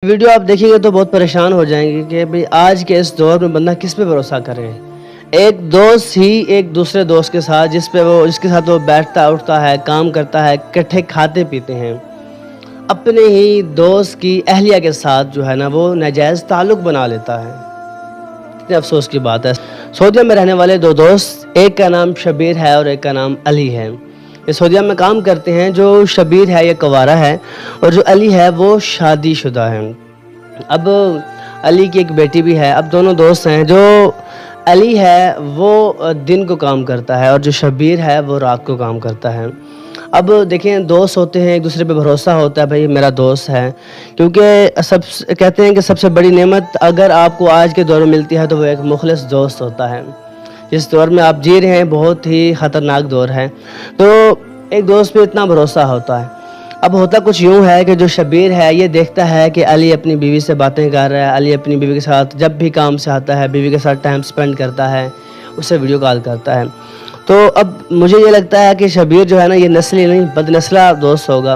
Video آپ دیکھیں گے تو بہت پریشان ہو جائیں گے کہ بھئی آج کے اس دور میں بندہ کس پہ بھروسہ کرے۔ ایک دوست ہی ایک دوسرے دوست کے ساتھ جس کے ساتھ وہ بیٹھتا اٹھتا ہے، کام کرتا ہے، اکٹھے کھاتے پیتے ہیں، اپنے ہی دوست کی اہلیہ کے ساتھ جو ہے نا وہ ناجائز تعلق بنا لیتا ہے۔ کتنے افسوس کی بات ہے۔ سعودیہ میں رہنے والے دو دوست، ایک کا نام شبیر ہے اور ایک کا نام علی ہے۔ یہ سعودیہ میں کام کرتے ہیں۔ جو شبیر ہے یہ کنوارہ ہے اور جو علی ہے وہ شادی شدہ ہے۔ اب علی کی ایک بیٹی بھی ہے۔ اب دونوں دوست ہیں۔ جو علی ہے وہ دن کو کام کرتا ہے اور جو شبیر ہے وہ رات کو کام کرتا ہے۔ اب دیکھیں دوست ہوتے ہیں، ایک دوسرے پہ بھروسہ ہوتا ہے، بھائی میرا دوست ہے، کیونکہ کہتے ہیں کہ سب سے بڑی نعمت اگر آپ کو آج کے دور میں ملتی ہے تو وہ ایک مخلص دوست ہوتا ہے۔ جس دور میں آپ جی رہے ہیں بہت ہی خطرناک دور ہے، تو ایک دوست پہ اتنا بھروسہ ہوتا ہے۔ اب ہوتا کچھ یوں ہے کہ جو شبیر ہے یہ دیکھتا ہے کہ علی اپنی بیوی سے باتیں کر رہا ہے، علی اپنی بیوی کے ساتھ جب بھی کام سے آتا ہے بیوی کے ساتھ ٹائم سپینڈ کرتا ہے، اس سے ویڈیو کال کرتا ہے۔ تو اب مجھے یہ لگتا ہے کہ شبیر جو ہے نا یہ نسلی نہیں بد نسلہ دوست ہوگا۔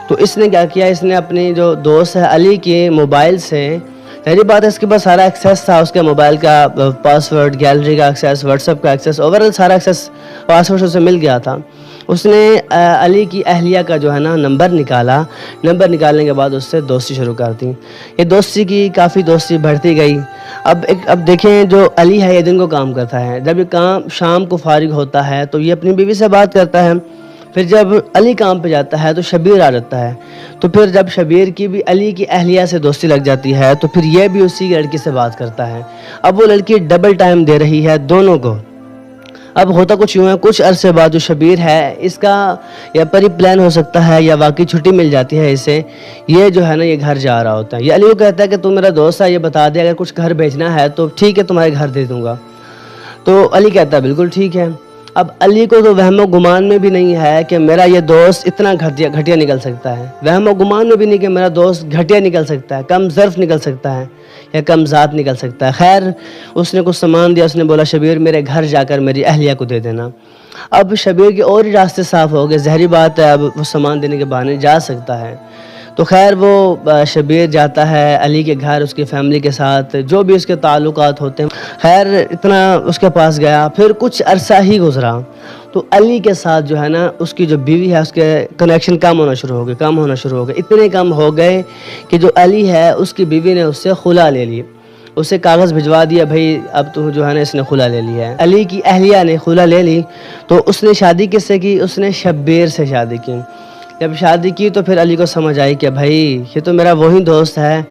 تو اس نے کیا کیا، اس نے اپنی جو دوست ہے علی کے موبائل سے، پہلی بات ہے اس کے پاس سارا ایکسیس تھا، اس کے موبائل کا پاسورڈ، گیلری کا ایکسیس، واٹس ایپ کا ایکسیس، اوورال سارا ایکسیس پاسورڈ اسے مل گیا تھا۔ اس نے علی کی اہلیہ کا جو ہے نا نمبر نکالا، نمبر نکالنے کے بعد اس سے دوستی شروع کر دی۔ یہ دوستی کی کافی دوستی بڑھتی گئی۔ اب دیکھیں جو علی ہے یہ دن کو کام کرتا ہے، جب یہ کام شام کو فارغ ہوتا ہے تو یہ اپنی بیوی سے بات کرتا ہے۔ پھر جب علی کام پہ جاتا ہے تو شبیر آ جاتا ہے، تو پھر جب شبیر کی بھی علی کی اہلیہ سے دوستی لگ جاتی ہے تو پھر یہ بھی اسی لڑکی سے بات کرتا ہے۔ اب وہ لڑکی ڈبل ٹائم دے رہی ہے دونوں کو۔ اب ہوتا کچھ یوں ہے، کچھ عرصے بعد جو شبیر ہے اس کا یا پری پلان ہو سکتا ہے یا واقعی چھٹی مل جاتی ہے اسے، یہ جو ہے نا یہ گھر جا رہا ہوتا ہے۔ یہ علی کو کہتا ہے کہ تو میرا دوست ہے، یہ بتا دے اگر کچھ گھر بھیجنا ہے تو ٹھیک ہے تمہارے گھر دے دوں گا۔ تو علی کہتا ہے بالکل ٹھیک ہے۔ اب علی کو تو وہم و گمان میں بھی نہیں ہے کہ میرا یہ دوست اتنا گھٹیا نکل سکتا ہے، وہم و گمان میں بھی نہیں کہ میرا دوست گھٹیا نکل سکتا ہے، کم ظرف نکل سکتا ہے یا کم ذات نکل سکتا ہے۔ خیر اس نے کچھ سامان دیا، اس نے بولا شبیر میرے گھر جا کر میری اہلیہ کو دے دینا۔ اب شبیر کے اور ہی راستے صاف ہو گئے، ظاہری بات ہے اب وہ سامان دینے کے بہانے جا سکتا ہے۔ تو خیر وہ شبیر جاتا ہے علی کے گھر اس کی فیملی کے ساتھ، جو بھی اس کے تعلقات ہوتے ہیں، خیر اتنا اس کے پاس گیا۔ پھر کچھ عرصہ ہی گزرا تو علی کے ساتھ جو ہے نا اس کی جو بیوی ہے اس کے کنیکشن کم ہونا شروع ہو گئے، اتنے کم ہو گئے کہ جو علی ہے اس کی بیوی نے اس سے خلا لے لی، اسے کاغذ بھجوا دیا، بھائی اب تو جو ہے نا اس نے خلا لے لیا ہے۔ علی کی اہلیہ نے خلا لے لی تو اس نے شادی کس سے کی، اس نے شبیر سے شادی کی۔ جب شادی کی تو پھر علی کو سمجھ آئی کہ بھائی یہ تو میرا وہی دوست ہے